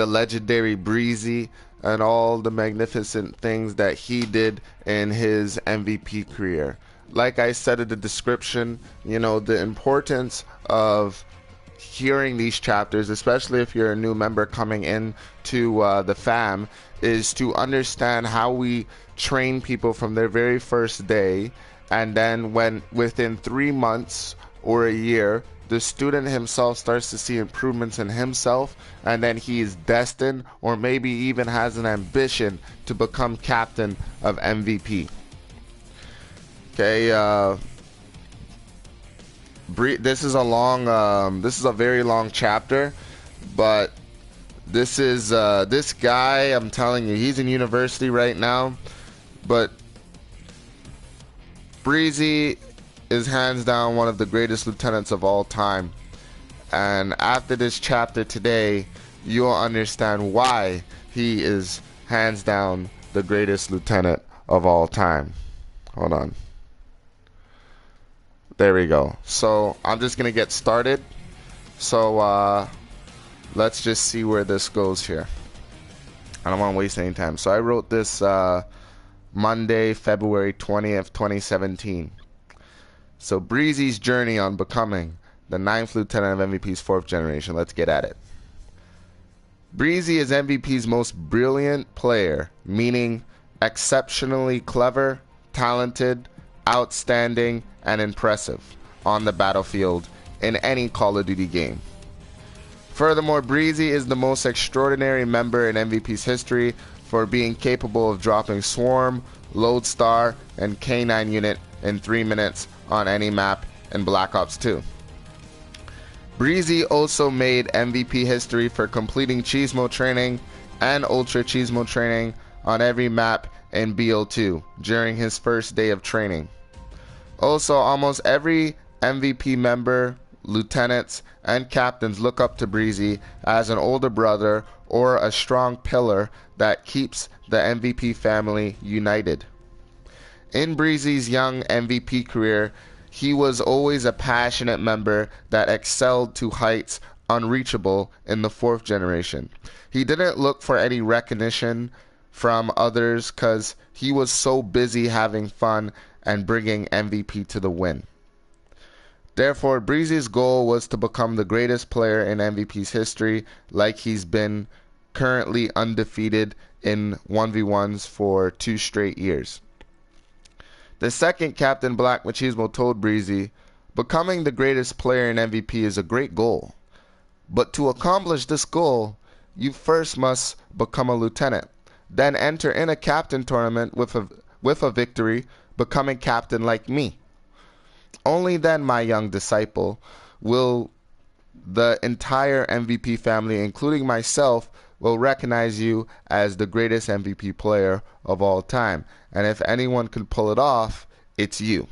the legendary Bryzzi and all the magnificent things that he did in his MVP career. Like I said in the description, the importance of hearing these chapters, especially if you're a new member coming in to the fam, is to understand how we train people from their very first day, and then when within 3 months or a year the student himself starts to see improvements in himself, and then he is destined or maybe even has an ambition to become captain of MVP. Okay, this is a very long chapter, but this guy, I'm telling you, he's in university right now, but Bryzzi is hands down one of the greatest lieutenants of all time. And after this chapter today, you'll understand why he is hands down the greatest lieutenant of all time. Hold on. There we go. So I'm just going to get started. So let's just see where this goes here. I don't want to waste any time. So I wrote this Monday, February 20th, 2017. So Bryzzi's journey on becoming the 9th lieutenant of MVP's 4th generation. Let's get at it. Bryzzi is MVP's most brilliant player, meaning exceptionally clever, talented, outstanding, and impressive on the battlefield in any Call of Duty game. Furthermore, Bryzzi is the most extraordinary member in MVP's history for being capable of dropping Swarm, Lodestar, and K9 unit in 3 minutes on any map in Black Ops 2. Bryzzi also made MVP history for completing cheesemo training and ultra cheesemo training on every map in BO2 during his first day of training. Also, almost every MVP member, lieutenants, and captains look up to Bryzzi as an older brother or a strong pillar that keeps the MVP family united. In Bryzzi's young MVP career, he was always a passionate member that excelled to heights unreachable in the 4th generation. He didn't look for any recognition from others because he was so busy having fun and bringing MVP to the win. Therefore, Bryzzi's goal was to become the greatest player in MVP's history, like he's been currently undefeated in 1v1s for 2 straight years. The second Captain Black Machismo told Bryzzi, becoming the greatest player in MVP is a great goal. But to accomplish this goal, you first must become a lieutenant, then enter in a captain tournament with a victory, becoming captain like me. Only then, my young disciple, will the entire MVP family, including myself, will recognize you as the greatest MVP player of all time. And if anyone can pull it off, it's you.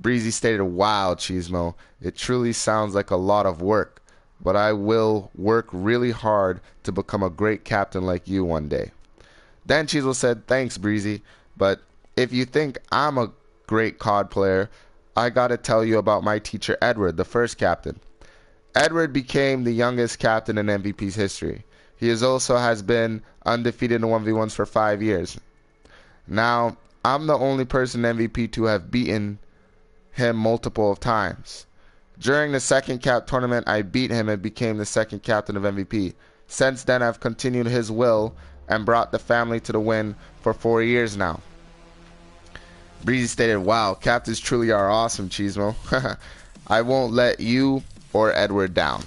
Bryzzi stated, wow, Cheesemo, it truly sounds like a lot of work, but I will work really hard to become a great captain like you one day. Then Cheesemo said, thanks, Bryzzi, but if you think I'm a great COD player, I gotta tell you about my teacher Edward, the first captain. Edward became the youngest captain in MVP's history. He also has been undefeated in 1v1s for 5 years. Now, I'm the only person in MVP to have beaten him multiple of times. During the second cap tournament, I beat him and became the second captain of MVP. Since then, I've continued his will and brought the family to the win for 4 years now. Bryzzi stated, wow, captains truly are awesome, Cheesemo. I won't let you or Edward down.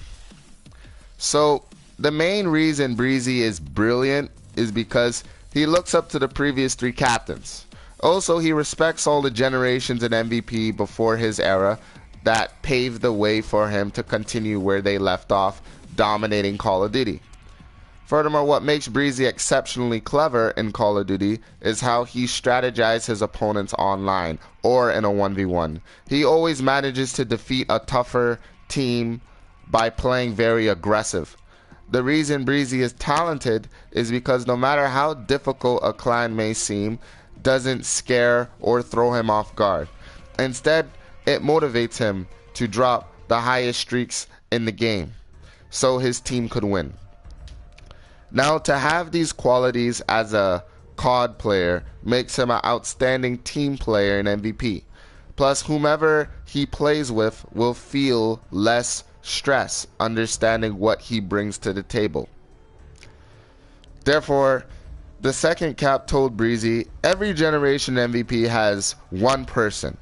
So, the main reason Bryzzi is brilliant is because he looks up to the previous 3 captains. Also, he respects all the generations in MVP before his era that paved the way for him to continue where they left off, dominating Call of Duty. Furthermore, what makes Bryzzi exceptionally clever in Call of Duty is how he strategizes his opponents online or in a 1v1. He always manages to defeat a tougher team by playing very aggressive. The reason Bryzzi is talented is because no matter how difficult a clan may seem, doesn't scare or throw him off guard. Instead, it motivates him to drop the highest streaks in the game so his team could win. Now, to have these qualities as a COD player makes him an outstanding team player in MVP. Plus, whomever he plays with will feel less stress, understanding what he brings to the table. Therefore, the second cap told Bryzzi, every generation MVP has one person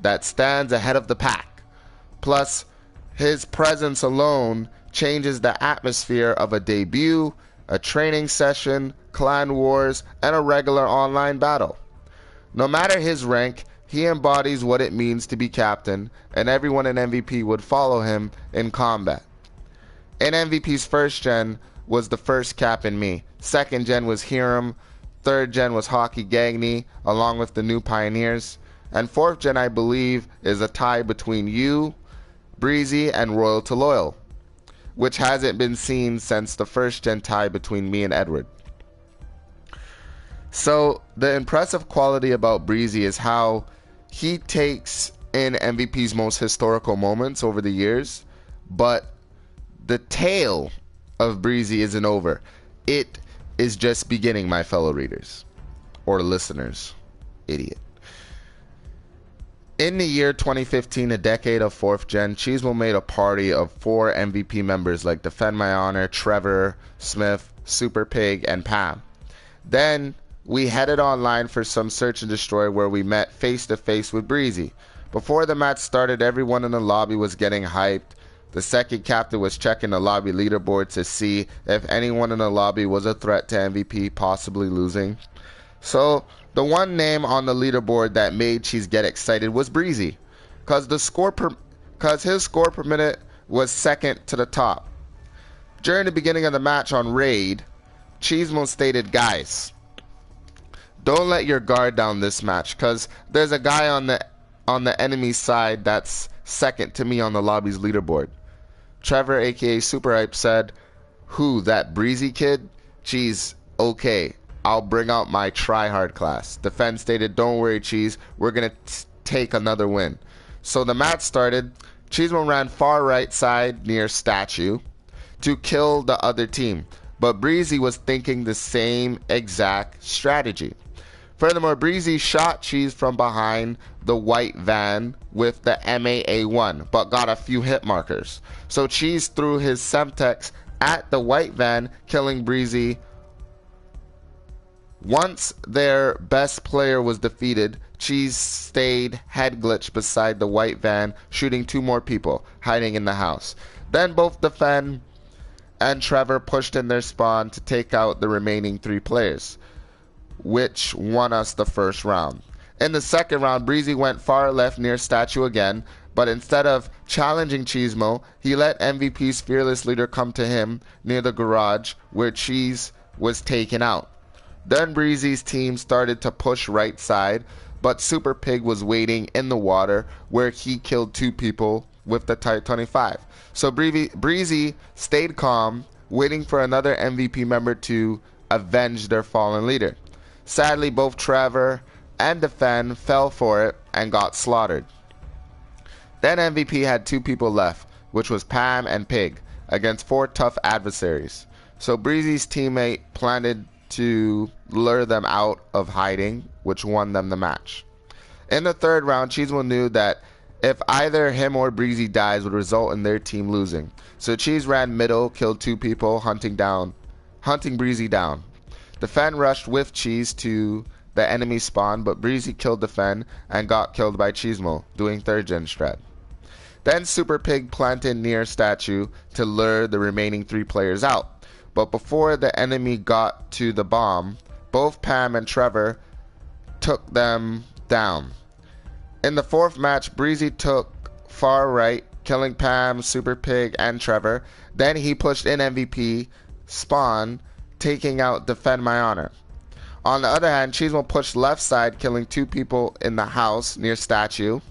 that stands ahead of the pack. Plus, his presence alone changes the atmosphere of a debut, a training session, clan wars, and a regular online battle. No matter his rank, he embodies what it means to be captain, and everyone in MVP would follow him in combat. In MVP's first gen was the first cap in me. Second gen was Hiram. Third gen was Hockey Gagny, along with the new Pioneers. And fourth gen, I believe, is a tie between you, Bryzzi, and Royal to Loyal, which hasn't been seen since the first gen tie between me and Edward. So the impressive quality about Bryzzi is how he takes in MVP's most historical moments over the years, but the tale of Bryzzi isn't over. It is just beginning, my fellow readers or listeners. Idiot. In the year 2015, a decade of 4th gen, cheesemo made a party of 4 MVP members like Defend My Honor, Trevor, Smith, Super Pig, and Pam. Then we headed online for some search and destroy where we met face to face with Bryzzi. Before the match started, everyone in the lobby was getting hyped. The second captain was checking the lobby leaderboard to see if anyone in the lobby was a threat to MVP possibly losing. So the one name on the leaderboard that made Cheese get excited was Bryzzi, because his score per minute was second to the top. During the beginning of the match on Raid, Cheesemo stated, guys, don't let your guard down this match, because there's a guy on the enemy side that's second to me on the lobby's leaderboard. Trevor, aka Super Hype, said, who, that Bryzzi kid? Cheese, okay, I'll bring out my try-hard class. Defense stated, don't worry, Cheese, we're going to take another win. So the match started. Cheesemo ran far right side near statue to kill the other team, but Bryzzi was thinking the same exact strategy. Furthermore, Bryzzi shot Cheese from behind the white van with the MAA1, but got a few hit markers. So Cheese threw his Semtex at the white van, killing Bryzzi. Once their best player was defeated, Cheese stayed head glitch beside the white van, shooting 2 more people hiding in the house. Then both Defend and Trevor pushed in their spawn to take out the remaining 3 players, which won us the first round. In the second round, Bryzzi went far left near statue again, but instead of challenging Cheesemo, he let MVP's fearless leader come to him near the garage where Cheese was taken out. Then Bryzzi's team started to push right side, but Super Pig was waiting in the water where he killed 2 people with the Type 25. So Bryzzi stayed calm, waiting for another MVP member to avenge their fallen leader. Sadly, both Trevor and Defend fell for it and got slaughtered. Then MVP had 2 people left, which was Pam and Pig, against 4 tough adversaries. So Bryzzi's teammate planned to lure them out of hiding, which won them the match. In the third round, Cheesemo knew that if either him or Bryzzi dies would result in their team losing. So Cheese ran middle, killed 2 people, hunting Bryzzi down. Defend rushed with Cheese to the enemy spawn, but Bryzzi killed Defend and got killed by Cheesemo, doing 3rd gen strat. Then Super Pig planted near statue to lure the remaining 3 players out. But before the enemy got to the bomb, both Pam and Trevor took them down. In the 4th match, Bryzzi took far right, killing Pam, Super Pig, and Trevor. Then he pushed in MVP spawn, taking out Defend My Honor. On the other hand, Cheesemo pushed left side, killing 2 people in the house near statue.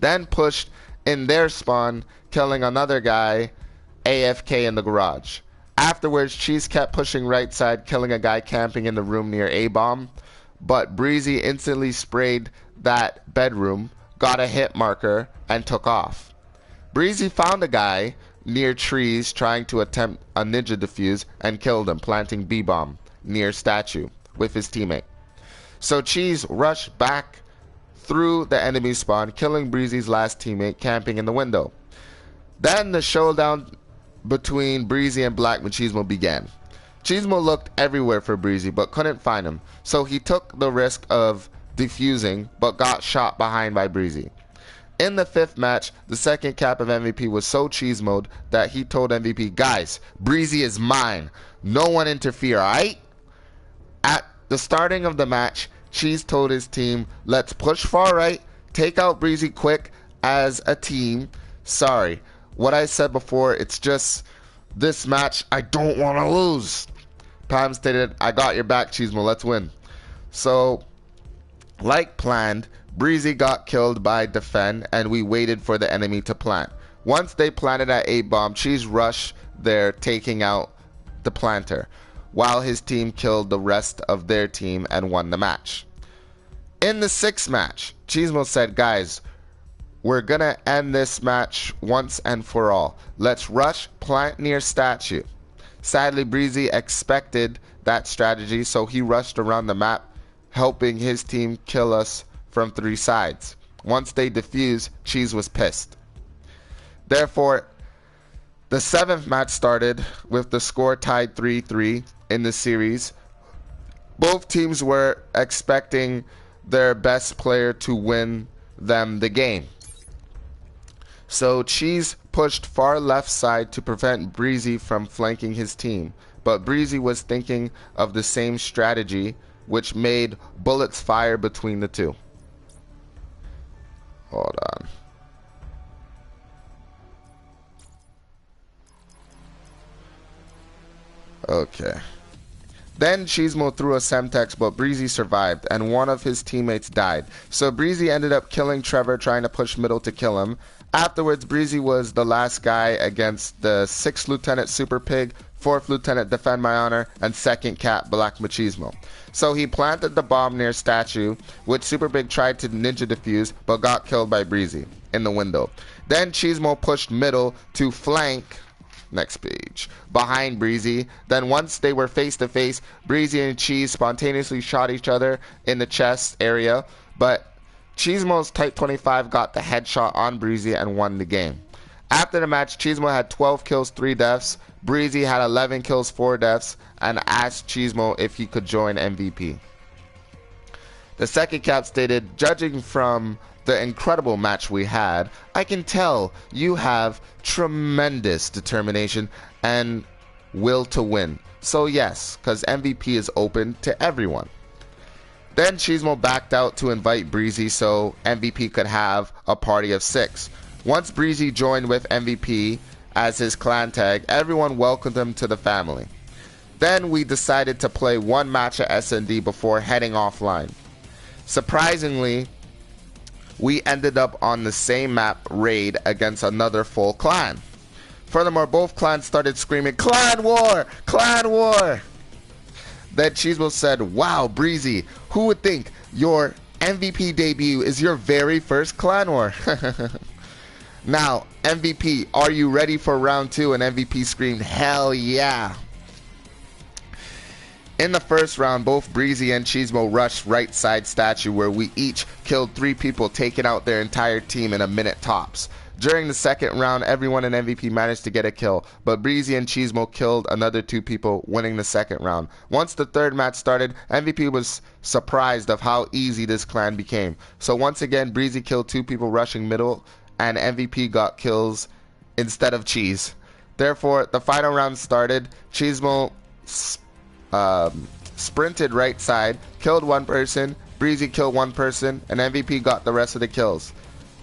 Then pushed in their spawn, killing another guy AFK in the garage. Afterwards, Cheese kept pushing right side, killing a guy camping in the room near A-bomb. But Bryzzi instantly sprayed that bedroom, got a hit marker, and took off. Bryzzi found a guy near trees trying to attempt a ninja defuse and killed him, planting B-bomb near statue with his teammate. So Cheese rushed back through the enemy spawn, killing Bryzzi's last teammate camping in the window. Then the showdown between Bryzzi and Black Machismo began. Cheesemo looked everywhere for Bryzzi but couldn't find him, so he took the risk of defusing but got shot behind by Bryzzi. In the 5th match, the second cap of MVP was so cheese mode that he told MVP, "Guys, Bryzzi is mine. No one interfere, alright?" At the starting of the match, Cheese told his team, "Let's push far right, take out Bryzzi quick as a team. Sorry, what I said before, it's just this match I don't want to lose." Pam stated, "I got your back, Cheesemo, let's win." So, like planned, Bryzzi got killed by Defend, and we waited for the enemy to plant. Once they planted at 8-bomb, Cheese rushed there, taking out the planter, while his team killed the rest of their team and won the match. In the 6th match, Cheesemo said, "Guys, we're gonna end this match once and for all. Let's rush, plant near statue." Sadly, Bryzzi expected that strategy, so he rushed around the map, helping his team kill us from 3 sides. Once they defused, Cheese was pissed. Therefore, the 7th match started with the score tied 3-3 in the series. Both teams were expecting their best player to win them the game. So Cheese pushed far left side to prevent Bryzzi from flanking his team, but Bryzzi was thinking of the same strategy, which made bullets fire between the two. Hold on. Okay. Then Cheesemo threw a Semtex, but Bryzzi survived, and one of his teammates died. So Bryzzi ended up killing Trevor, trying to push middle to kill him. Afterwards, Bryzzi was the last guy against the 6th Lieutenant Super Pig, 4th Lieutenant Defend My Honor, and 2nd Cap Black Machismo. So he planted the bomb near statue, which Super Pig tried to ninja defuse, but got killed by Bryzzi in the window. Then Cheesemo pushed middle to flank, next page, behind Bryzzi. Then once they were face to face, Bryzzi and Cheese spontaneously shot each other in the chest area, but Cheesemo's Type 25 got the headshot on Bryzzi and won the game. After the match, Cheesemo had 12 kills, 3 deaths. Bryzzi had 11 kills, 4 deaths, and asked Cheesemo if he could join MVP. The second cap stated, "Judging from the incredible match we had, I can tell you have tremendous determination and will to win. So yes, because MVP is open to everyone." Then Cheesemo backed out to invite Bryzzi so MVP could have a party of 6. Once Bryzzi joined with MVP as his clan tag, everyone welcomed him to the family. Then we decided to play one match at S&D before heading offline. Surprisingly, we ended up on the same map raid against another full clan. Furthermore, both clans started screaming, "Clan War! Clan War!" Then Cheesemo said, "Wow, Bryzzi, who would think your MVP debut is your very first clan war?" Now, MVP, are you ready for round 2? And MVP screamed, "Hell yeah." In the first round, both Bryzzi and Cheesemo rushed right side statue, where we each killed 3 people, taking out their entire team in a minute tops. During the second round, everyone in MVP managed to get a kill, but Bryzzi and Cheesemo killed another 2 people, winning the second round. Once the third match started, MVP was surprised of how easy this clan became. So once again, Bryzzi killed 2 people rushing middle, and MVP got kills instead of Cheese. Therefore, the final round started. Cheesemo sprinted right side, killed 1 person, Bryzzi killed 1 person, and MVP got the rest of the kills.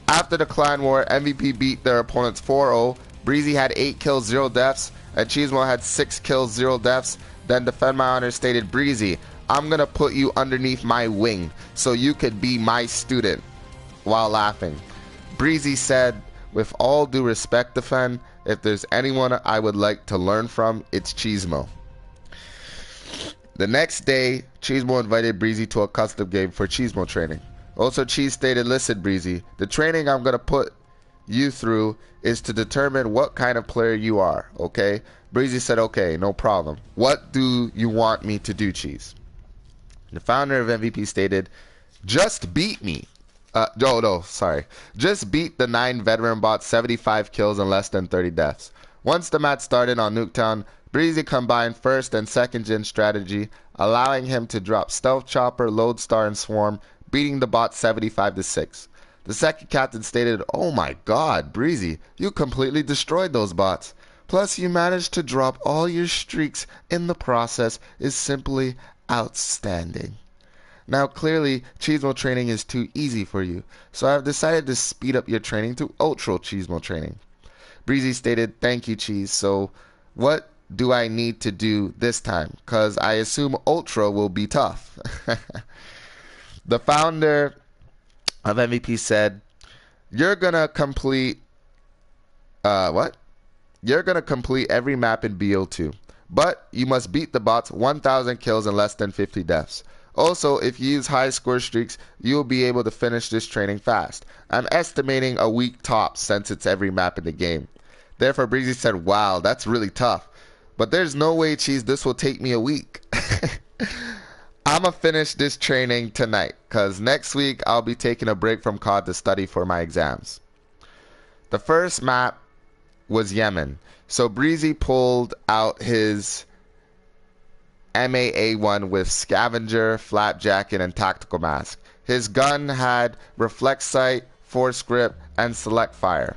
After the clan war, MVP beat their opponents 4-0. Bryzzi had 8 kills, 0 deaths, and Cheesemo had 6 kills, 0 deaths. Then Defend My Honor stated, "Bryzzi, I'm gonna put you underneath my wing so you could be my student," while laughing. Bryzzi said, "With all due respect, Defend, if there's anyone I would like to learn from, it's Cheesemo." The next day, Cheesemo invited Bryzzi to a custom game for Cheesemo training. Also, Cheese stated, "Listen, Bryzzi, the training I'm going to put you through is to determine what kind of player you are, okay? Bryzzi said, okay, no problem. What do you want me to do, Cheese? The founder of MVP stated, just beat me. No, sorry. Just beat the 9 veteran bots, 75 kills and less than 30 deaths. Once the match started on Nuketown, Bryzzi combined first and second gen strategy, allowing him to drop Stealth Chopper, Lodestar, and Swarm, beating the bot 75-6. The second captain stated, oh my god, Bryzzi, you completely destroyed those bots. Plus you managed to drop all your streaks in the process is simply outstanding. Now clearly, cheesemo training is too easy for you, so I've decided to speed up your training to ultra cheesemo training. Bryzzi stated, thank you, Cheese, so what do I need to do this time? Cause I assume ultra will be tough. The founder of MVP said, you're gonna complete You're gonna complete every map in BO2, but you must beat the bots 1,000 kills and less than 50 deaths. Also, if you use high score streaks, you'll be able to finish this training fast. I'm estimating a week tops since it's every map in the game. Therefore, Bryzzi said, wow, that's really tough. But there's no way, Cheese, this will take me a week. I'ma finish this training tonight, cause next week I'll be taking a break from COD to study for my exams. The first map was Yemen, so Bryzzi pulled out his MAA1 with Scavenger, Flap Jacket, and Tactical Mask. His gun had Reflex Sight, Force Grip, and Select Fire.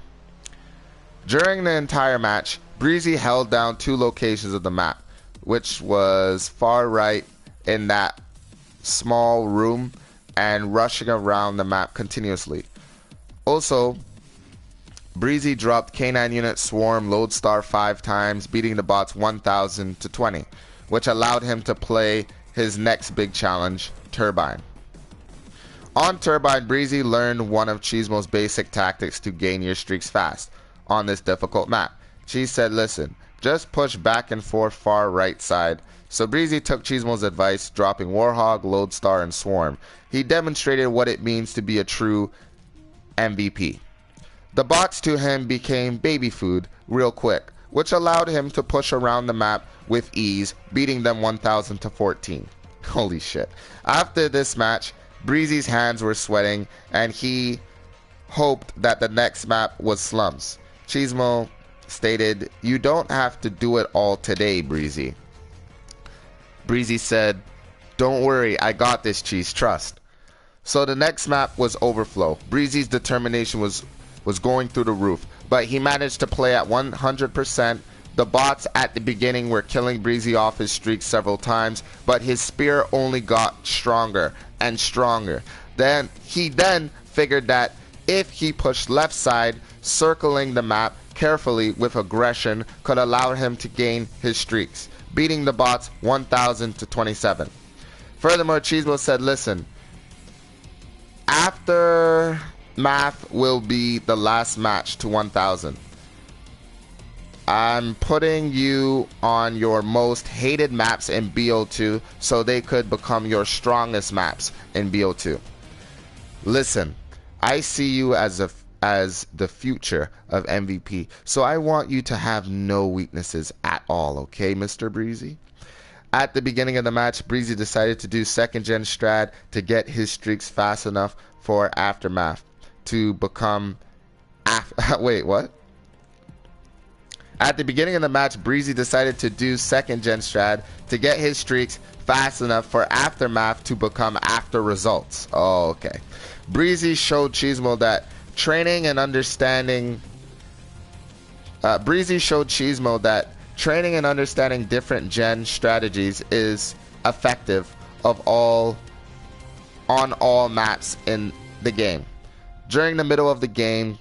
During the entire match, Bryzzi held down 2 locations of the map, which was far right in that small room and rushing around the map continuously. Also, Bryzzi dropped K9 Unit Swarm Lodestar 5 times, beating the bots 1,000 to 20, which allowed him to play his next big challenge, Turbine. On Turbine, Bryzzi learned one of Cheesemo's basic tactics to gain your streaks fast on this difficult map. Cheese said, listen, just push back and forth far right side. So Bryzzi took Cheesemo's advice, dropping Warhog, Lodestar, and Swarm. He demonstrated what it means to be a true MVP. The bots to him became baby food real quick, which allowed him to push around the map with ease, beating them 1,000 to 14. Holy shit. After this match, Bryzzi's hands were sweating, and he hoped that the next map was Slums. Cheesemo stated, you don't have to do it all today, Bryzzi. Bryzzi said, don't worry, I got this, Cheese, trust. So the next map was Overflow. Bryzzi's determination was going through the roof, but he managed to play at 100%. The bots at the beginning were killing Bryzzi off his streak several times, but his spear only got stronger and stronger. Then he figured that if he pushed left side, circling the map carefully with aggression could allow him to gain his streaks, beating the bots 1,000 to 27. Furthermore, Cheesemo said, listen, after Math will be the last match to 1,000. I'm putting you on your most hated maps in BO2 so they could become your strongest maps in BO2. Listen, I see you as the future of MVP, so I want you to have no weaknesses at all, okay, Mr. Bryzzi? At the beginning of the match, Bryzzi decided to do second gen strat to get his streaks fast enough for Aftermath to become wait, what? At the beginning of the match, Bryzzi decided to do second gen strat to get his streaks fast enough for Aftermath to become After Results. Oh, okay. Bryzzi showed Cheesemo that training and understanding different gen strategies is effective on all maps in the game. During the middle of the game,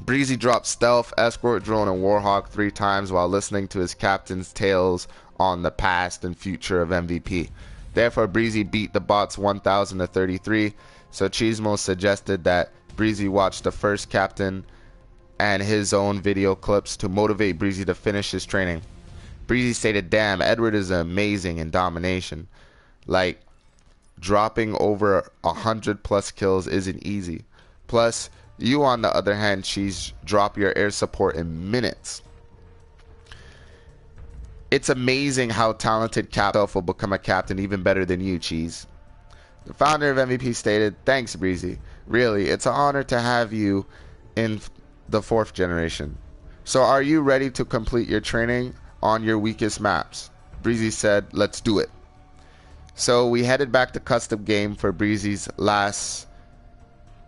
Bryzzi dropped Stealth, Escort Drone, and Warhawk 3 times while listening to his captain's tales on the past and future of MVP. Therefore, Bryzzi beat the bots 1,000 to 33, so Cheesemo suggested that Bryzzi watch the first captain and his own video clips to motivate Bryzzi to finish his training. Bryzzi stated, damn, Edward is amazing in domination. Like, dropping over 100 plus kills isn't easy. Plus, You, on the other hand, Cheese, drop your air support in minutes. It's amazing how talented Cap will become a captain even better than you, Cheese. The founder of MVP stated, "Thanks, Bryzzi. Really, it's an honor to have you in the 4th generation. So are you ready to complete your training on your weakest maps?" Bryzzi said, "Let's do it." So we headed back to custom game for Bryzzi's last,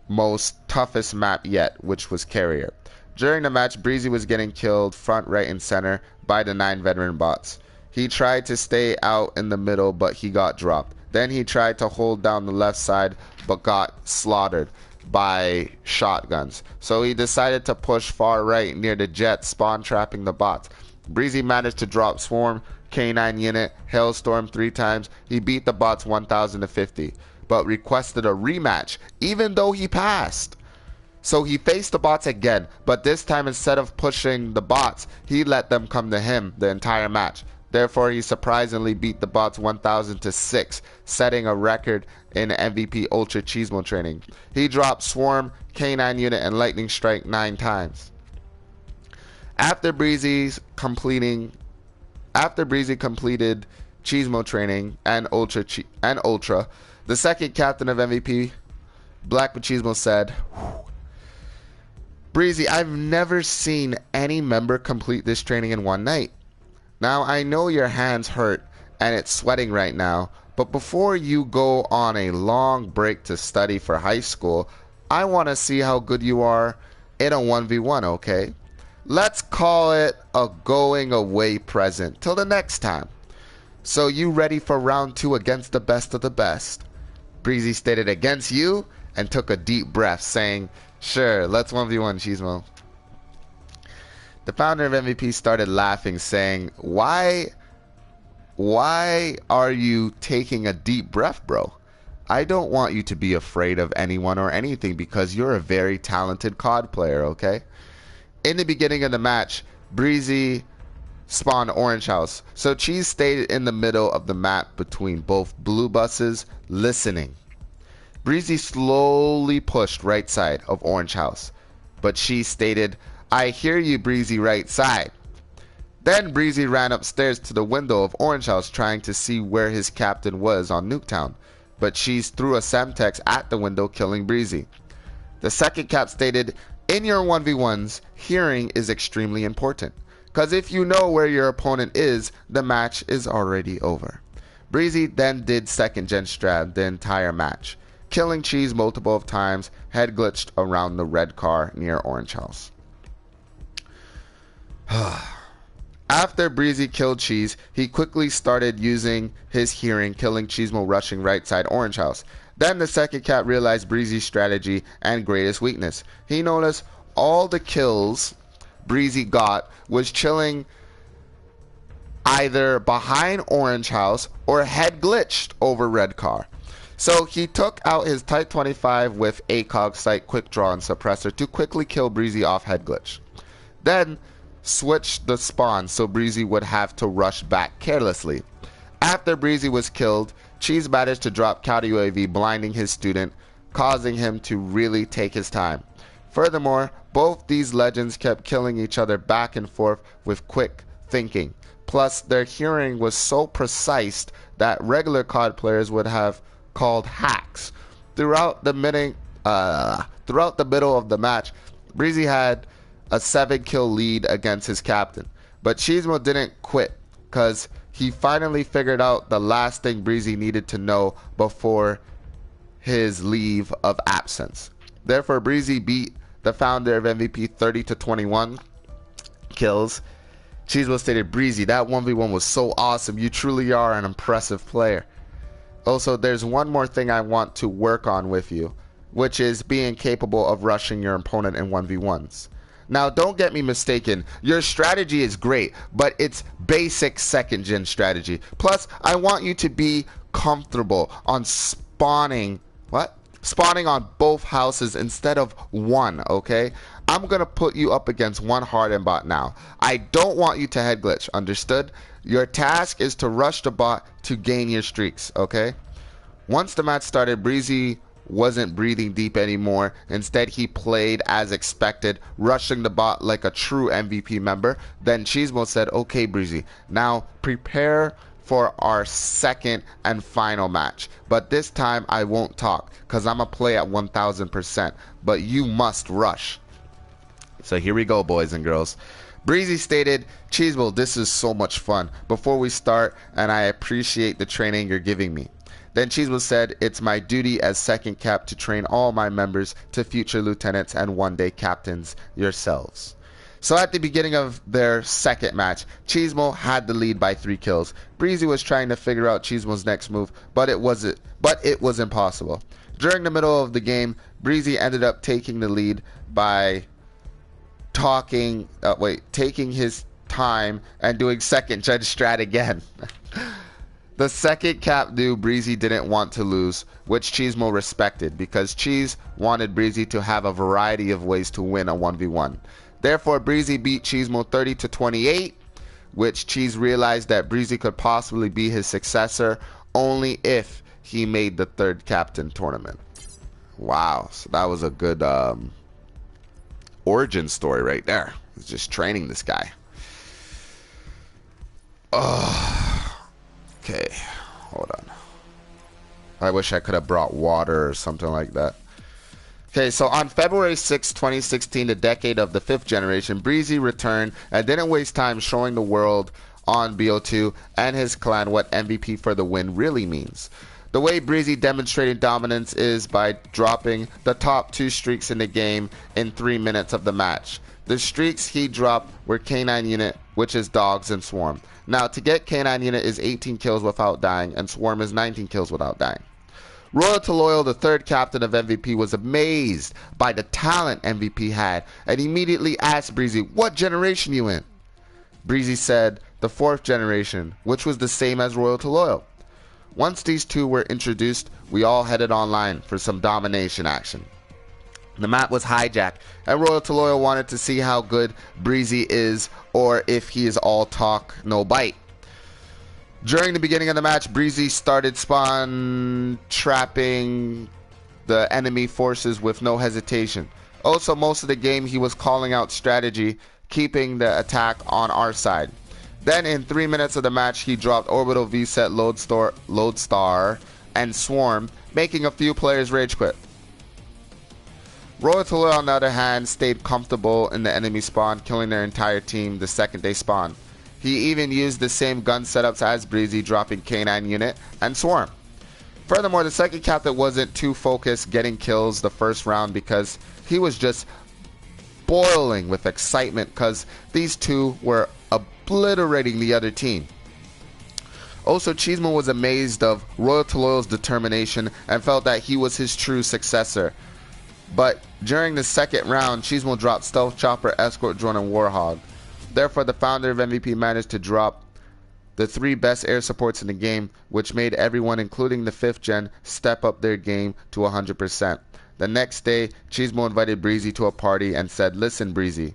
most toughest map yet, which was Carrier. During the match, Bryzzi was getting killed front, right, and center by the 9 veteran bots. He tried to stay out in the middle, but he got dropped. Then he tried to hold down the left side, but got slaughtered by shotguns. So he decided to push far right near the jet, spawn trapping the bots. Bryzzi managed to drop Swarm, K9 unit, Hailstorm 3 times. He beat the bots 1000 to 50, but requested a rematch, even though he passed. So he faced the bots again, but this time instead of pushing the bots, he let them come to him the entire match. Therefore, he surprisingly beat the bots 1000 to 6, setting a record in MVP Ultra Cheesemo training. He dropped Swarm, K9 unit, and Lightning Strike 9 times. After Bryzzi completed Cheesemo training and Ultra, the second captain of MVP, Black Machismo, said, "Bryzzi, I've never seen any member complete this training in one night. Now, I know your hands hurt and it's sweating right now, but before you go on a long break to study for high school, I want to see how good you are in a 1v1, okay? Let's call it a going away present till the next time. So you ready for round 2 against the best of the best?" Bryzzi stated, "Against you," and took a deep breath, saying, "Sure, let's 1v1, Cheesemo." The founder of MVP started laughing, saying, Why are you taking a deep breath, bro? I don't want you to be afraid of anyone or anything because you're a very talented COD player, okay?" In the beginning of the match, Bryzzi spawned Orange House, so Cheese stayed in the middle of the map between both blue buses, listening. Bryzzi slowly pushed right side of Orange House, but Cheese stated, "I hear you, Bryzzi, right side." Then Bryzzi ran upstairs to the window of Orange House trying to see where his captain was on Nuketown, but Cheese threw a Semtex at the window, killing Bryzzi. The second cap stated, "In your 1v1s, hearing is extremely important, because if you know where your opponent is, the match is already over." Bryzzi then did second gen strat the entire match, killing Cheese multiple of times, head glitched around the red car near Orange House. After Bryzzi killed Cheese, he quickly started using his hearing, killing Cheesemo rushing right side Orange House. Then the second cat realized Bryzzi's strategy and greatest weakness. He noticed all the kills Bryzzi got was chilling either behind Orange House or head glitched over red car. So he took out his Type 25 with ACOG sight quick draw and suppressor to quickly kill Bryzzi off head glitch. Then switched the spawn so Bryzzi would have to rush back carelessly. After Bryzzi was killed, Cheese managed to drop counter UAV, blinding his student, causing him to really take his time. Furthermore, both these legends kept killing each other back and forth with quick thinking. Plus, their hearing was so precise that regular COD players would have called hacks. Throughout the middle of the match, Bryzzi had a 7-kill lead against his captain, but Cheesemo didn't quit because he finally figured out the last thing Bryzzi needed to know before his leave of absence. Therefore, Bryzzi beat the founder of MVP 30 to 21 kills. Cheesemo stated, "Bryzzi, that 1v1 was so awesome. You truly are an impressive player. Also, there's one more thing I want to work on with you, which is being capable of rushing your opponent in 1v1s. Now, don't get me mistaken. Your strategy is great, but it's basic second-gen strategy. Plus, I want you to be comfortable on spawning on both houses instead of one, okay? I'm going to put you up against one hardened bot now. I don't want you to head glitch, understood? Your task is to rush the bot to gain your streaks, okay?" Once the match started, Bryzzi wasn't breathing deep anymore. Instead, he played as expected, rushing the bot like a true MVP member. Then cheesemo said, okay, Bryzzi, now prepare for our second and final match. But this time I won't talk because I'm going to play at 1000%. But you must rush. So here we go, boys and girls. Bryzzi stated, cheesemo, this is so much fun. Before we start, and I appreciate the training you're giving me. Then cheesemo said, it's my duty as second cap to train all my members to future lieutenants and one-day captains yourselves. So at the beginning of their second match, cheesemo had the lead by 3 kills. Bryzzi was trying to figure out cheesemo's next move, but it was impossible. During the middle of the game, Bryzzi ended up taking the lead by taking his time and doing second judge strat again. The second cap knew Bryzzi didn't want to lose, which cheesemo respected because Cheese wanted Bryzzi to have a variety of ways to win a 1v1. Therefore, Bryzzi beat cheesemo 30-28, which Cheese realized that Bryzzi could possibly be his successor only if he made the third captain tournament. Wow, so that was a good origin story right there. He's just training this guy. Okay, hold on. I wish I could have brought water or something like that. Okay, so on February 6, 2016, the decade of the 5th generation, Bryzzi returned and didn't waste time showing the world on BO2 and his clan what MVP for the win really means. The way Bryzzi demonstrated dominance is by dropping the top 2 streaks in the game in 3 minutes of the match. The streaks he dropped were K9 Unit, which is Dogs, and Swarm. Now, to get K9 Unit is 18 kills without dying, and Swarm is 19 kills without dying. Royal to Loyal, the third captain of MVP, was amazed by the talent MVP had, and immediately asked Bryzzi, what generation you in? Bryzzi said, the 4th generation, which was the same as Royal to Loyal. Once these two were introduced, we all headed online for some domination action. The map was hijacked, and Royal to Loyal wanted to see how good Bryzzi is, or if he is all talk, no bite. During the beginning of the match, Bryzzi started spawn trapping the enemy forces with no hesitation. Also, most of the game he was calling out strategy, keeping the attack on our side. Then in 3 minutes of the match, he dropped Orbital VSET, Lodestar, and Swarm, making a few players rage quit. Royal to Loyal, on the other hand, stayed comfortable in the enemy spawn, killing their entire team the second they spawned. He even used the same gun setups as Bryzzi, dropping K9 Unit and Swarm. Furthermore, the second captain wasn't too focused getting kills the first round because he was just boiling with excitement because these two were obliterating the other team. Also, cheesemo was amazed of Royal to Loyal's determination and felt that he was his true successor. But during the second round, cheesemo dropped Stealth Chopper, Escort Drone, and Warhog. Therefore, the founder of MVP managed to drop the 3 best air supports in the game, which made everyone, including the 5th gen, step up their game to 100%. The next day, cheesemo invited Bryzzi to a party and said, listen, Bryzzi.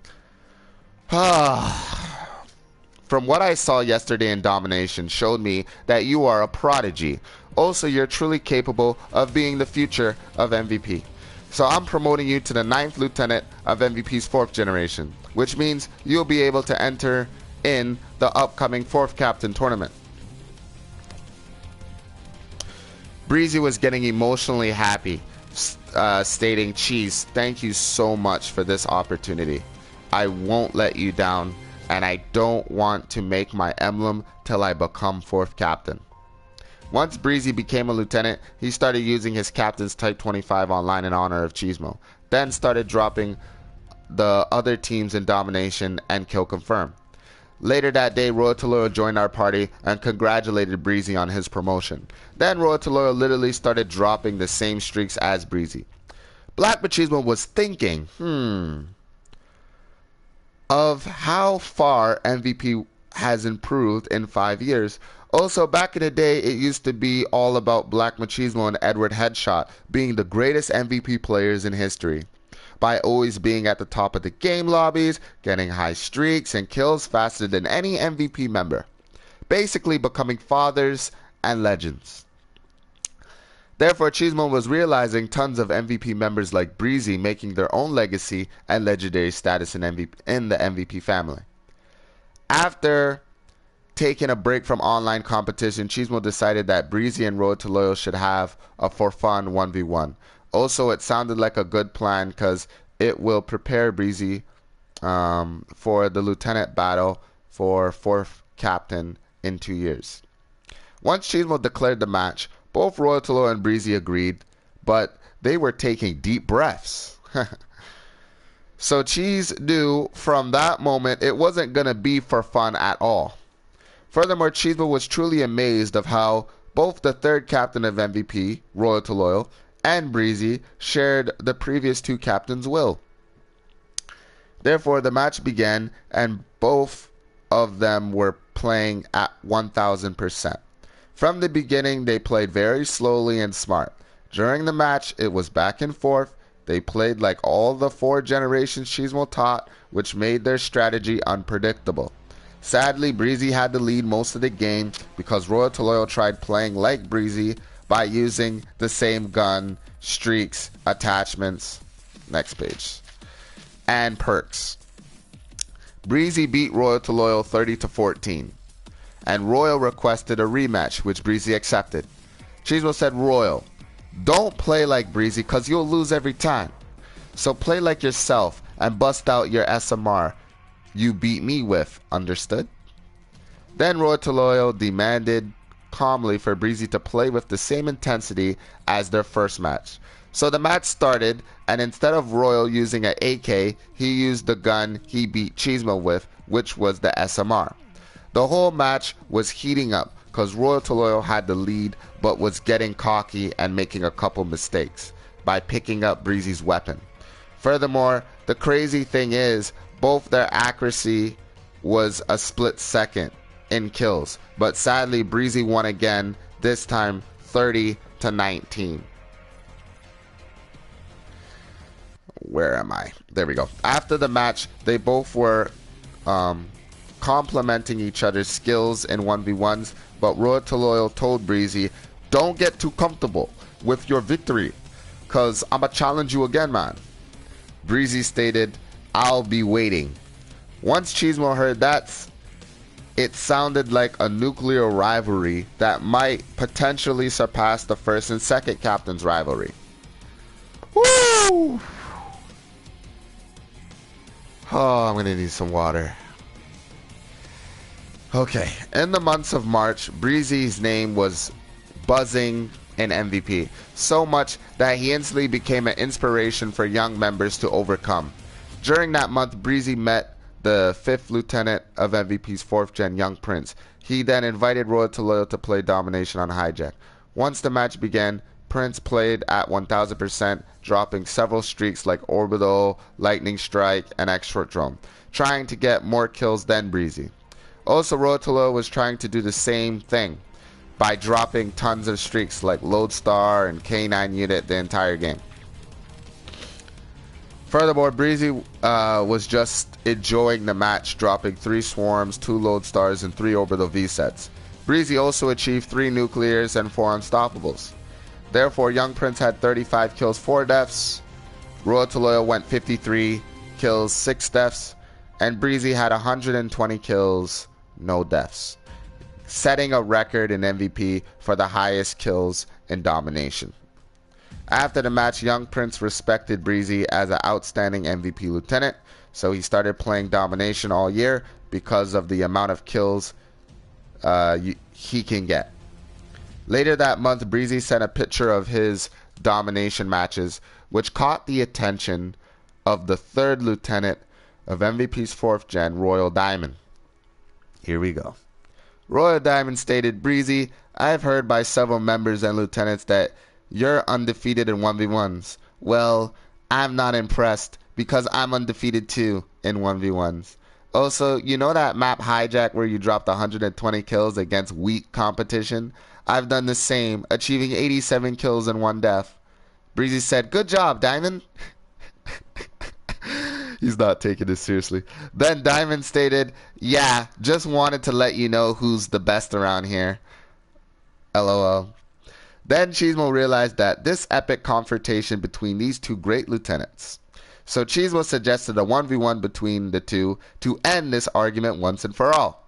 From what I saw yesterday in Domination showed me that you are a prodigy. Also, you're truly capable of being the future of MVP. So I'm promoting you to the 9th Lieutenant of MVP's 4th generation, which means you'll be able to enter in the upcoming 4th Captain tournament. Bryzzi was getting emotionally happy, stating, Cheese, thank you so much for this opportunity. I won't let you down, and I don't want to make my emblem till I become 4th Captain. Once Bryzzi became a lieutenant, he started using his captain's Type 25 online in honor of cheesemo, then started dropping the other teams in Domination and Kill Confirm. Later that day, Royal to Loyal joined our party and congratulated Bryzzi on his promotion. Then Royal to Loyal literally started dropping the same streaks as Bryzzi. Black Machismo was thinking, of how far MVP has improved in 5 years. Also, back in the day, it used to be all about Black Machismo and Edward Headshot being the greatest MVP players in history, by always being at the top of the game lobbies, getting high streaks and kills faster than any MVP member, basically becoming fathers and legends. Therefore, Cheesemo was realizing tons of MVP members like Bryzzi making their own legacy and legendary status in the MVP family. After taking a break from online competition, Cheesemo decided that Bryzzi and Road to Loyal should have a for fun 1v1. Also, it sounded like a good plan because it will prepare Bryzzi for the lieutenant battle for 4th captain in 2 years. Once Cheesemo declared the match, both Royal to Loyal and Bryzzi agreed, but they were taking deep breaths. So Cheese knew from that moment it wasn't going to be for fun at all. Furthermore, Cheesemo was truly amazed of how both the 3rd captain of MVP, Royal to Loyal, and Bryzzi shared the previous 2 captains' will. Therefore, the match began, and both of them were playing at 1000%. From the beginning, they played very slowly and smart. During the match, it was back and forth. They played like all the 4 generations Cheesemo taught, which made their strategy unpredictable. Sadly, Bryzzi had the lead most of the game because Royal to Loyal tried playing like Bryzzi by using the same gun, streaks, attachments, next page, and perks. Bryzzi beat Royal to Loyal 30-14. And Royal requested a rematch, which Bryzzi accepted. Cheesemo said, Royal, don't play like Bryzzi because you'll lose every time. So play like yourself and bust out your SMR you beat me with, understood? Then Royal to Loyal demanded calmly for Bryzzi to play with the same intensity as their first match. So the match started, and instead of Royal using an AK, he used the gun he beat Cheesemo with, which was the SMR. The whole match was heating up because Royal to Loyal had the lead but was getting cocky and making a couple mistakes by picking up Bryzzi's weapon. Furthermore, the crazy thing is both their accuracy was a split second in kills, but sadly Bryzzi won again, this time 30-19. Where am I? There we go. After the match, they both were complimenting each other's skills in 1v1s, but Royal to Loyal told Bryzzi, don't get too comfortable with your victory, cause I'ma challenge you again, man. Bryzzi stated, I'll be waiting. Once Cheesemo heard that, it sounded like a nuclear rivalry that might potentially surpass the 1st and 2nd captain's rivalry. Woo! Oh, I'm gonna need some water. Okay, in the months of March, Bryzzi's name was buzzing in MVP, so much that he instantly became an inspiration for young members to overcome. During that month, Bryzzi met the 5th lieutenant of MVP's 4th gen, Young Prince. He then invited Royal to Loyal to play Domination on Hijack. Once the match began, Prince played at 1000%, dropping several streaks like Orbital, Lightning Strike, and X-Short Drone, trying to get more kills than Bryzzi. Also, Royal to Loyal was trying to do the same thing by dropping tons of streaks like Lodestar and K9 Unit the entire game. Furthermore, Bryzzi was just enjoying the match, dropping 3 Swarms, 2 Lodestars, and 3 Orbital V-sets. Bryzzi also achieved 3 Nuclears and 4 Unstoppables. Therefore, Young Prince had 35 kills, 4 deaths. Royal to Loyal went 53 kills, 6 deaths. And Bryzzi had 120 kills, no deaths, setting a record in MVP for the highest kills in Domination. After the match, Young Prince respected Bryzzi as an outstanding MVP lieutenant, so he started playing Domination all year because of the amount of kills he can get. Later that month, Bryzzi sent a picture of his Domination matches, which caught the attention of the 3rd lieutenant of MVP's 4th gen, Royal Diamond. Here we go. Royal Diamond stated, Bryzzi, I've heard by several members and lieutenants that you're undefeated in 1v1s. Well, I'm not impressed because I'm undefeated too in 1v1s. Also, you know that map Hijack where you dropped 120 kills against weak competition? I've done the same, achieving 87 kills and 1 death. Bryzzi said, good job, Diamond. He's not taking this seriously. Then Diamond stated, yeah, just wanted to let you know who's the best around here. LOL. Then Cheesemo realized that this epic confrontation between these two great lieutenants. So Cheesemo suggested a 1v1 between the two to end this argument once and for all.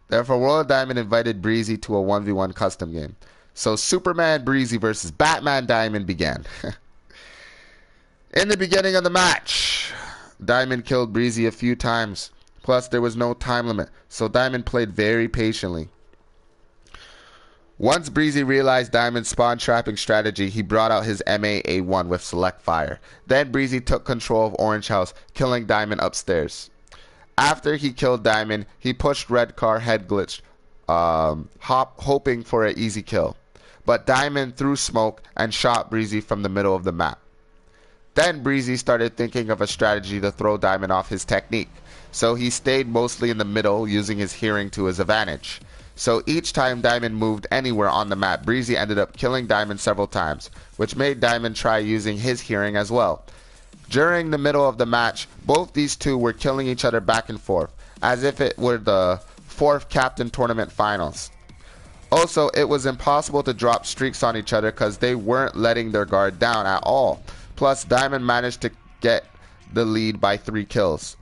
Therefore, Royal Diamond invited Bryzzi to a 1v1 custom game. So Superman Bryzzi versus Batman Diamond began. In the beginning of the match, Diamond killed Bryzzi a few times. Plus, there was no time limit, so Diamond played very patiently. Once Bryzzi realized Diamond's spawn trapping strategy, he brought out his MA-A1 with select fire. Then Bryzzi took control of Orange House, killing Diamond upstairs. After he killed Diamond, he pushed Red Car head glitch, hoping for an easy kill. But Diamond threw smoke and shot Bryzzi from the middle of the map. Then Bryzzi started thinking of a strategy to throw Diamond off his technique, so he stayed mostly in the middle, using his hearing to his advantage. So each time Diamond moved anywhere on the map, Bryzzi ended up killing Diamond several times, which made Diamond try using his hearing as well. During the middle of the match, both these two were killing each other back and forth, as if it were the 4th Captain Tournament Finals. Also, it was impossible to drop streaks on each other because they weren't letting their guard down at all. Plus, Diamond managed to get the lead by 3 kills.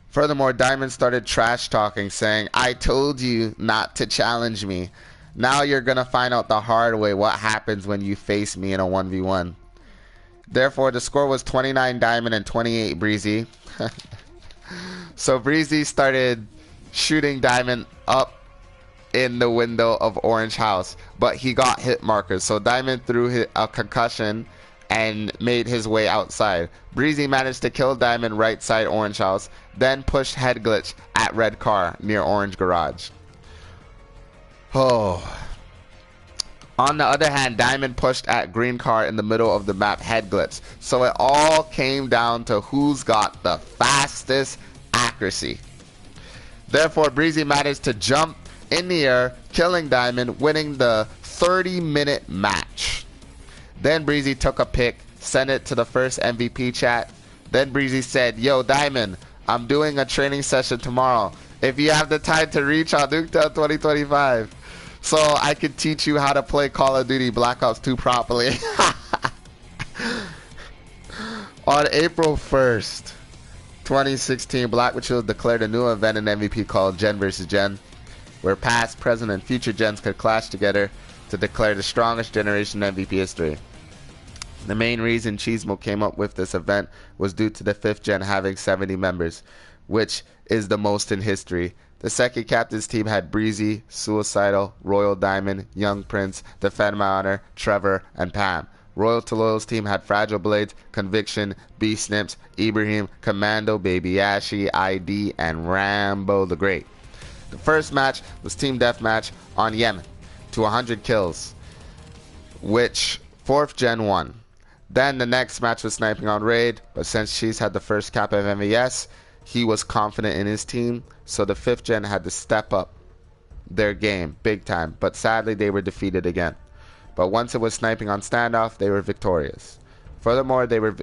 Furthermore, Diamond started trash talking, saying, "I told you not to challenge me. Now you're going to find out the hard way what happens when you face me in a 1v1. Therefore, the score was 29 Diamond and 28 Bryzzi. So Bryzzi started shooting Diamond up in the window of Orange House, but he got hit markers. So Diamond threw a concussion and made his way outside. Bryzzi managed to kill Diamond right side Orange House, then pushed head glitch at Red Car near Orange Garage. Oh. On the other hand, Diamond pushed at Green Car in the middle of the map head glitch. So it all came down to who's got the fastest accuracy. Therefore, Bryzzi managed to jump in the air, killing Diamond, winning the 30-minute match. Then Bryzzi took a pic, sent it to the first MVP chat. Then Bryzzi said, "Yo, Diamond, I'm doing a training session tomorrow. If you have the time to reach on Nuketown 2025, so I could teach you how to play Call of Duty Black Ops 2 properly." On April 1st, 2016, Black Witch declared a new event in MVP called Gen vs. Gen, where past, present, and future gens could clash together to declare the strongest generation in MVP history. The main reason Cheesemo came up with this event was due to the 5th gen having 70 members, which is the most in history. The second captain's team had Bryzzi, Suicidal, Royal Diamond, Young Prince, Defend My Honor, Trevor, and Pam. Royal to Loyal's team had Fragile Blades, Conviction, Beast Snips, Ibrahim, Commando, Baby Ashy, ID, and Rambo the Great. The first match was Team Deathmatch on Yemen to 100 kills, which 4th gen won. Then the next match was Sniping on Raid, but since Cheese had the first cap of MVS, he was confident in his team, so the 5th gen had to step up their game big time, but sadly they were defeated again. But once it was Sniping on Standoff, they were victorious. Furthermore, they were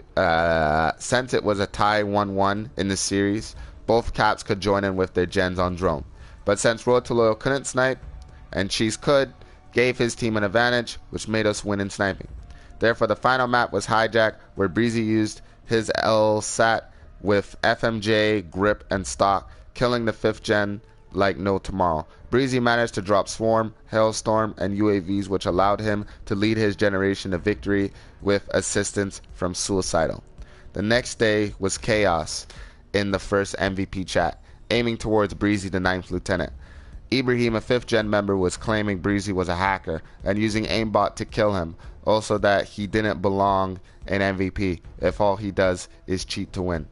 since it was a tie 1-1 in the series, both caps could join in with their gens on drone. But since Road to Loyal couldn't snipe, and Cheese could, gave his team an advantage, which made us win in sniping. Therefore, the final map was Hijack, where Bryzzi used his LSAT with FMJ, Grip, and Stock, killing the 5th gen like no tomorrow. Bryzzi managed to drop Swarm, Hailstorm, and UAVs, which allowed him to lead his generation to victory with assistance from Suicidal. The next day was Chaos in the first MVP chat, aiming towards Bryzzi, the 9th lieutenant. Ibrahim, a 5th gen member, was claiming Bryzzi was a hacker and using aimbot to kill him. Also that he didn't belong in MVP if all he does is cheat to win.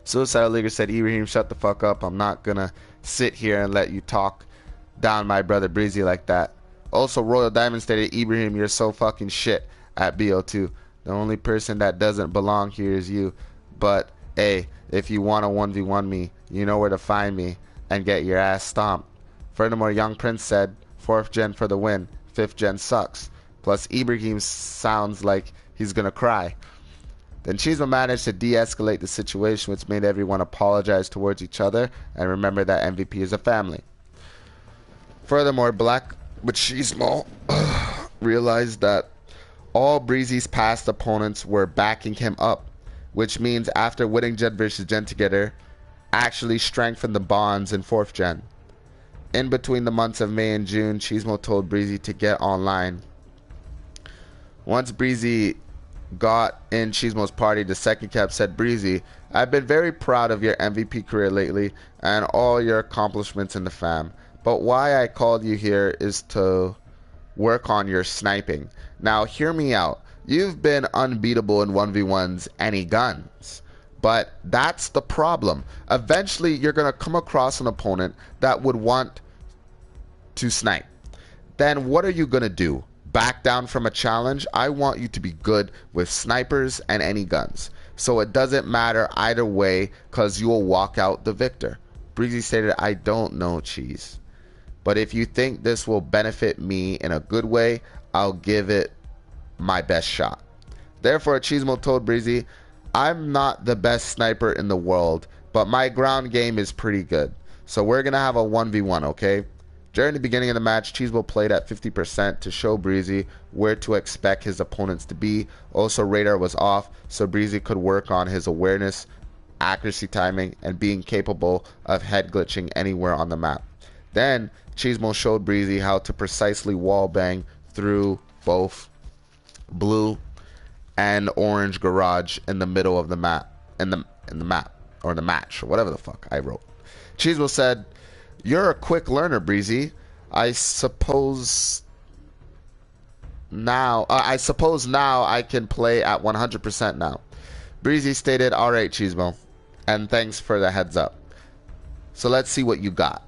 Suicidal Leaguer said, "Ibrahim, shut the fuck up. I'm not gonna sit here and let you talk down my brother Bryzzi like that." Also, Royal Diamond stated, "Ibrahim, you're so fucking shit at BO2. The only person that doesn't belong here is you. But, hey, if you want to 1v1 me, you know where to find me and get your ass stomped." Furthermore, Young Prince said, "4th gen for the win. 5th gen sucks." Plus, Ibrahim sounds like he's gonna cry. Then Cheesemo managed to de-escalate the situation, which made everyone apologize towards each other and remember that MVP is a family. Furthermore, Black But Cheesemo realized that all Bryzzi's past opponents were backing him up, which means after winning Gen vs. Gen together, actually strengthened the bonds in 4th Gen. In between the months of May and June, Cheesemo told Bryzzi to get online. Once Bryzzi got in Cheesemo's party, the second cap said, "Bryzzi, I've been very proud of your MVP career lately and all your accomplishments in the fam. But why I called you here is to work on your sniping. Now hear me out. You've been unbeatable in 1v1s any guns. But that's the problem. Eventually you're going to come across an opponent that would want to snipe. Then what are you going to do? Back down from a challenge? I want you to be good with snipers and any guns. So it doesn't matter either way because you will walk out the victor." Bryzzi stated, "I don't know, Cheese. But if you think this will benefit me in a good way, I'll give it my best shot." Therefore, Cheesemo told Bryzzi, "I'm not the best sniper in the world, but my ground game is pretty good. So we're going to have a 1v1, okay?" During the beginning of the match, Cheesemo played at 50% to show Bryzzi where to expect his opponents to be. Also, radar was off, so Bryzzi could work on his awareness, accuracy timing, and being capable of head glitching anywhere on the map. Then, Cheesemo showed Bryzzi how to precisely wall bang through both blue and orange garage in the middle of the map, in the map, or the match, or whatever the fuck I wrote. Cheesemo said, "You're a quick learner, Bryzzi. I suppose now I can play at 100% now." Bryzzi stated, "Alright, Cheesemo, and thanks for the heads up. So let's see what you got."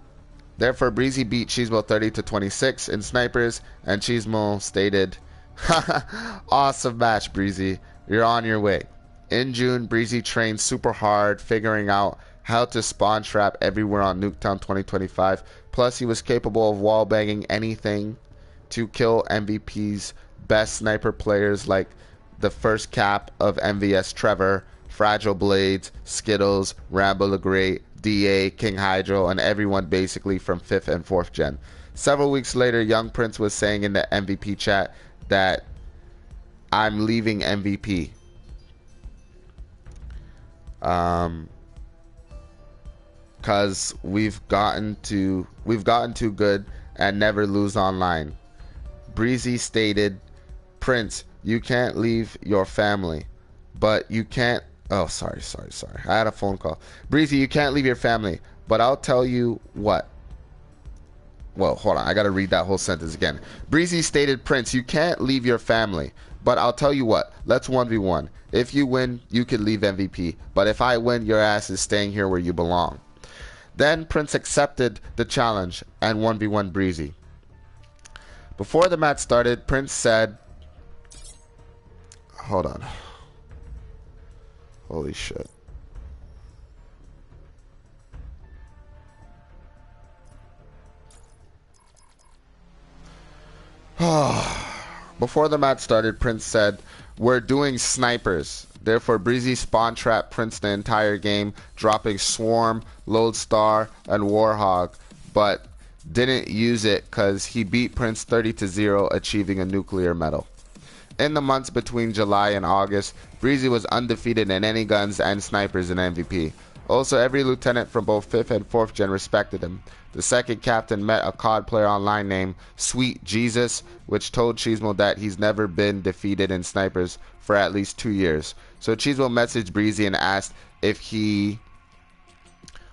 Therefore, Bryzzi beat Cheesemo 30-26 in snipers, and Cheesemo stated, "Awesome match, Bryzzi. You're on your way." In June, Bryzzi trained super hard, figuring out how to spawn trap everywhere on Nuketown 2025. Plus, he was capable of wall banging anything to kill MVP's best sniper players like the first cap of MVS Trevor, Fragile Blades, Skittles, Rambo the Great, DA, King Hydro, and everyone basically from 5th and 4th Gen. Several weeks later, Young Prince was saying in the MVP chat that "I'm leaving MVP. Cause we've gotten too good and never lose online." Bryzzi stated, "Prince, you can't leave your family, but you can't." Oh, sorry. I had a phone call. "Bryzzi, you can't leave your family, but I'll tell you what." Well, hold on. I got to read that whole sentence again. Bryzzi stated, "Prince, you can't leave your family, but I'll tell you what. Let's 1v1. If you win, you can leave MVP. But if I win, your ass is staying here where you belong." Then Prince accepted the challenge and 1v1 Bryzzi. Before the match started, Prince said, hold on. Holy shit. Before the match started, Prince said, "We're doing snipers." Therefore, Bryzzi spawn trapped Prince the entire game, dropping Swarm, Lodestar, and Warhog, but didn't use it because he beat Prince 30-0, achieving a nuclear medal. In the months between July and August, Bryzzi was undefeated in any guns and snipers in MVP. Also, every lieutenant from both 5th and 4th Gen respected him. The second captain met a COD player online named Sweet Jesus, which told Cheesemo that he's never been defeated in snipers for at least 2 years. So Cheesemo messaged Bryzzi and asked if he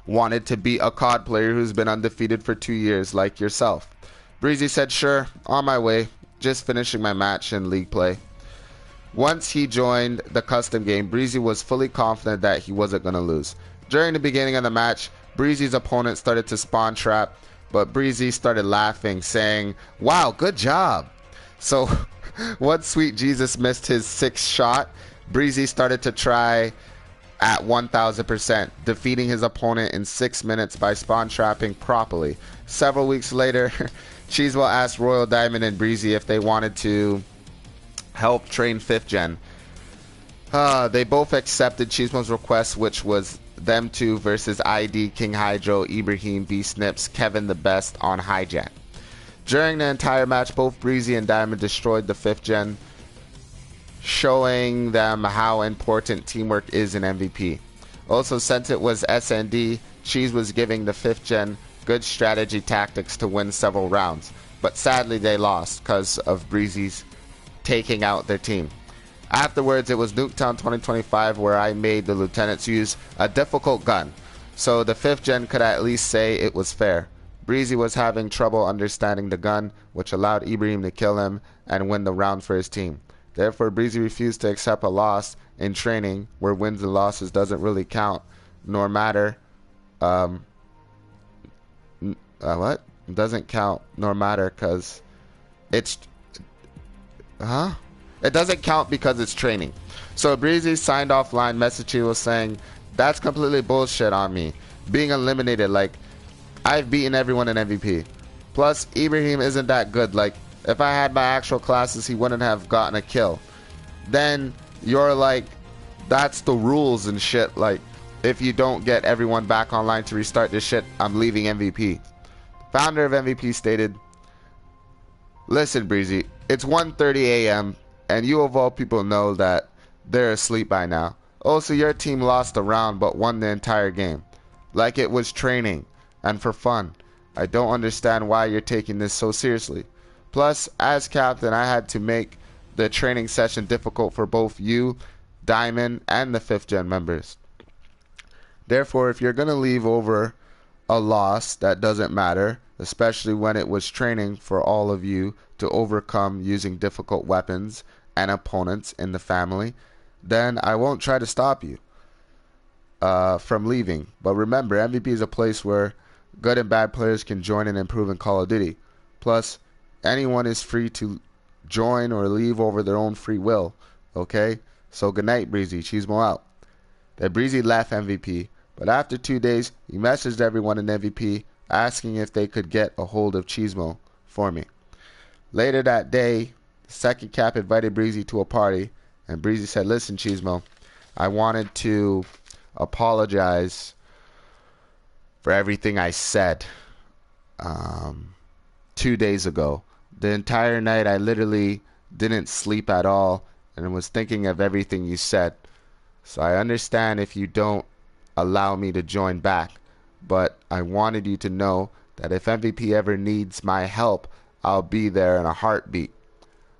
wanted to be a COD player who's been undefeated for 2 years like yourself. Bryzzi said, "Sure, on my way, just finishing my match in league play." Once he joined the custom game, Bryzzi was fully confident that he wasn't going to lose. During the beginning of the match, Bryzzi's opponent started to spawn trap, but Bryzzi started laughing, saying, "Wow, good job." So once Sweet Jesus missed his 6th shot, Bryzzi started to try at 1000%, defeating his opponent in 6 minutes by spawn trapping properly. Several weeks later, Cheesemo asked Royal Diamond and Bryzzi if they wanted to help train 5th Gen. They both accepted Cheesemo's request, which was them two versus ID, King Hydro, Ibrahim, B Snips, Kevin the Best on Hijack. During the entire match, both Bryzzi and Diamond destroyed the 5th gen, showing them how important teamwork is in MVP. Also, since it was SND, Cheese was giving the 5th gen good strategy tactics to win several rounds, but sadly they lost because of Bryzzi's taking out their team. Afterwards, it was Nuketown 2025 where I made the lieutenants use a difficult gun, so the 5th gen could at least say it was fair. Bryzzi was having trouble understanding the gun, which allowed Ibrahim to kill him and win the round for his team. Therefore, Bryzzi refused to accept a loss in training, where wins and losses doesn't really count, nor matter. What? Doesn't count, nor matter, because it's... It doesn't count because it's training. So Bryzzi signed offline message he was saying, that's completely bullshit on me. Being eliminated, like, I've beaten everyone in MVP. Plus, Ibrahim isn't that good. Like, if I had my actual classes, he wouldn't have gotten a kill. Then you're like, that's the rules and shit. Like, if you don't get everyone back online to restart this shit, I'm leaving MVP. Founder of MVP stated, listen, Bryzzi, it's 1:30 a.m. and you of all people know that they're asleep by now. Also, your team lost a round but won the entire game. Like it was training and for fun. I don't understand why you're taking this so seriously. Plus, as captain, I had to make the training session difficult for both you, Diamond, and the 5th gen members. Therefore, if you're going to leave over a loss, that doesn't matter, especially when it was training for all of you to overcome using difficult weapons and opponents in the family, then I won't try to stop you from leaving. But remember, MVP is a place where good and bad players can join and improve in Call of Duty. Plus, anyone is free to join or leave over their own free will. Okay? So good night, Bryzzi. Cheesemo out. Then Bryzzi left MVP, but after 2 days, he messaged everyone in MVP asking if they could get a hold of Cheesemo for me. Later that day, the second cap invited Bryzzi to a party, and Bryzzi said, listen, Cheesemo, I wanted to apologize for everything I said 2 days ago. The entire night I literally didn't sleep at all and was thinking of everything you said. So I understand if you don't allow me to join back, but I wanted you to know that if MVP ever needs my help, I'll be there in a heartbeat.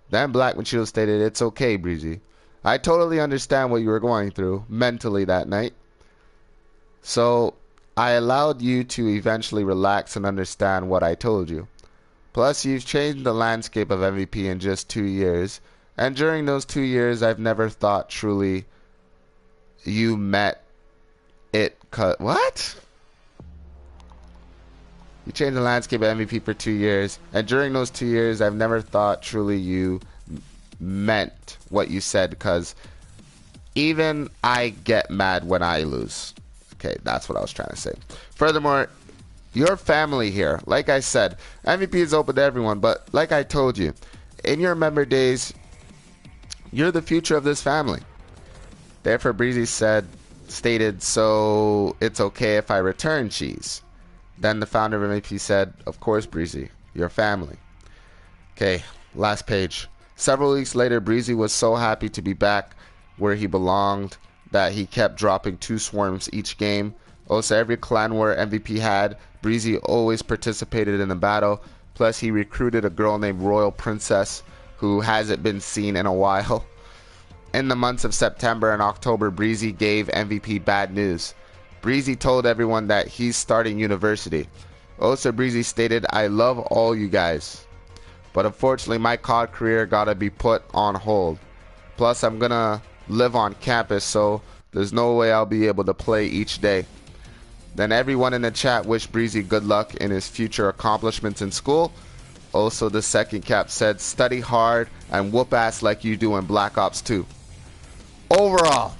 Then Black Machito stated, it's okay, Bryzzi. I totally understand what you were going through mentally that night. So I allowed you to eventually relax and understand what I told you. Plus, you've changed the landscape of MVP in just 2 years. And during those 2 years, I've never thought truly you met it. What? You changed the landscape of MVP for 2 years. And during those 2 years, I've never thought truly you meant what you said. Because even I get mad when I lose. Okay, that's what I was trying to say. Furthermore, your family here, like I said, MVP is open to everyone, but like I told you, in your member days, you're the future of this family. Therefore, Bryzzi stated, so it's okay if I return, Cheese. Then the founder of MVP said, of course, Bryzzi, your family. Okay, last page. Several weeks later, Bryzzi was so happy to be back where he belonged that he kept dropping 2 swarms each game. Also, every clan war MVP had, Bryzzi always participated in the battle. Plus, he recruited a girl named Royal Princess who hasn't been seen in a while. In the months of September and October, Bryzzi gave MVP bad news. Bryzzi told everyone that he's starting university. Also, Bryzzi stated, I love all you guys, but unfortunately my COD career gotta be put on hold. Plus, I'm gonna live on campus, so there's no way I'll be able to play each day. Then everyone in the chat wished Bryzzi good luck in his future accomplishments in school. Also, the second cap said, study hard and whoop ass like you do in Black Ops 2. Overall,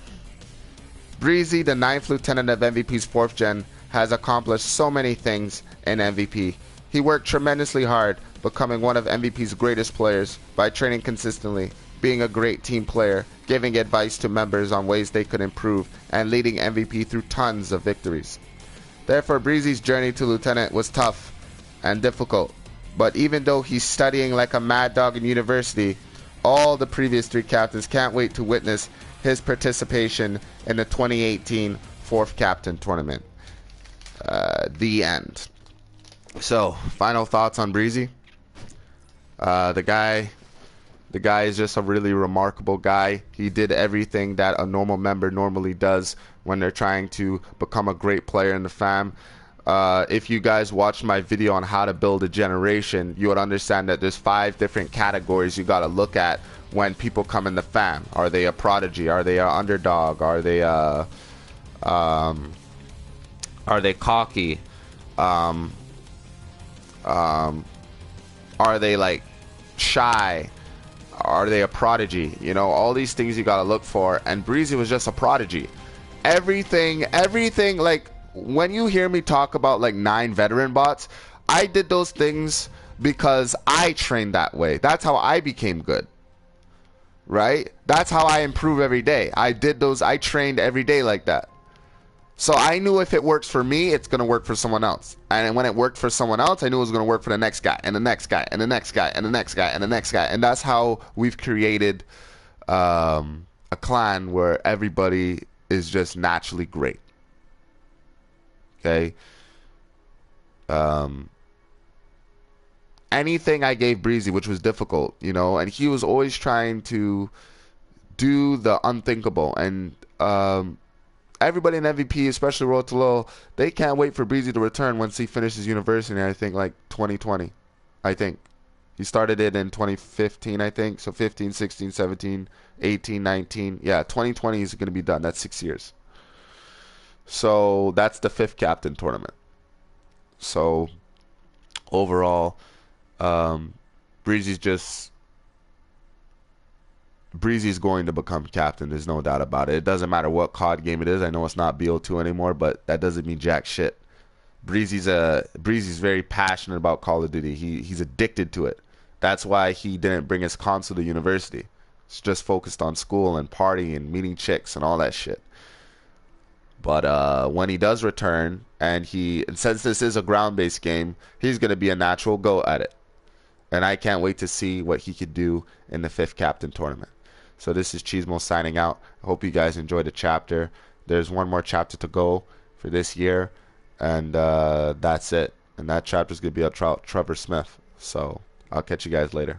Bryzzi, the 9th lieutenant of MVP's 4th gen, has accomplished so many things in MVP. He worked tremendously hard, becoming one of MVP's greatest players by training consistently, being a great team player, giving advice to members on ways they could improve, and leading MVP through tons of victories. Therefore, Bryzzi's journey to lieutenant was tough and difficult, But even though he's studying like a mad dog in university, all the previous 3 captains can't wait to witness his participation in the 2018 fourth captain tournament. The end. So, final thoughts on Bryzzi. The guy is just a really remarkable guy. He did everything that a normal member normally does when they're trying to become a great player in the fam. If you guys watched my video on how to build a generation, you would understand that there's 5 different categories you got to look at when people come in the fam. Are they a prodigy? Are they an underdog? Are they cocky? Are they like shy? Are they a prodigy? You know, all these things you gotta look for, and Bryzzi was just a prodigy. Everything, like, when you hear me talk about like 9 veteran bots, I did those things because I trained that way. That's how I became good, right? That's how I improve every day. I trained every day like that. So I knew if it works for me, it's going to work for someone else. And when it worked for someone else, I knew it was going to work for the next guy, and the next guy, and the next guy, and the next guy, and the next guy. And that's how we've created a clan where everybody is just naturally great. Okay? Anything I gave Bryzzi, which was difficult, you know, and he was always trying to do the unthinkable. And everybody in MVP, especially Road to Lowell, they can't wait for Bryzzi to return once he finishes university. I think like 2020. I think he started it in 2015. I think so. 15, 16, 17, 18, 19. Yeah, 2020 is going to be done. That's 6 years. So that's the 5th captain tournament. So overall, Bryzzi's going to become captain. There's no doubt about it. It doesn't matter what COD game it is. I know it's not BO2 anymore, but that doesn't mean jack shit. Bryzzi's very passionate about Call of Duty. He's addicted to it. That's why he didn't bring his console to university. He's just focused on school and partying and meeting chicks and all that shit. But when he does return, and since this is a ground-based game, he's going to be a natural go at it. And I can't wait to see what he could do in the 5th captain tournament. So this is Cheesemo signing out. I hope you guys enjoyed the chapter. There's one more chapter to go for this year, and that's it. And that chapter is going to be about Trevor Smith. So I'll catch you guys later.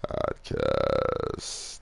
Podcast.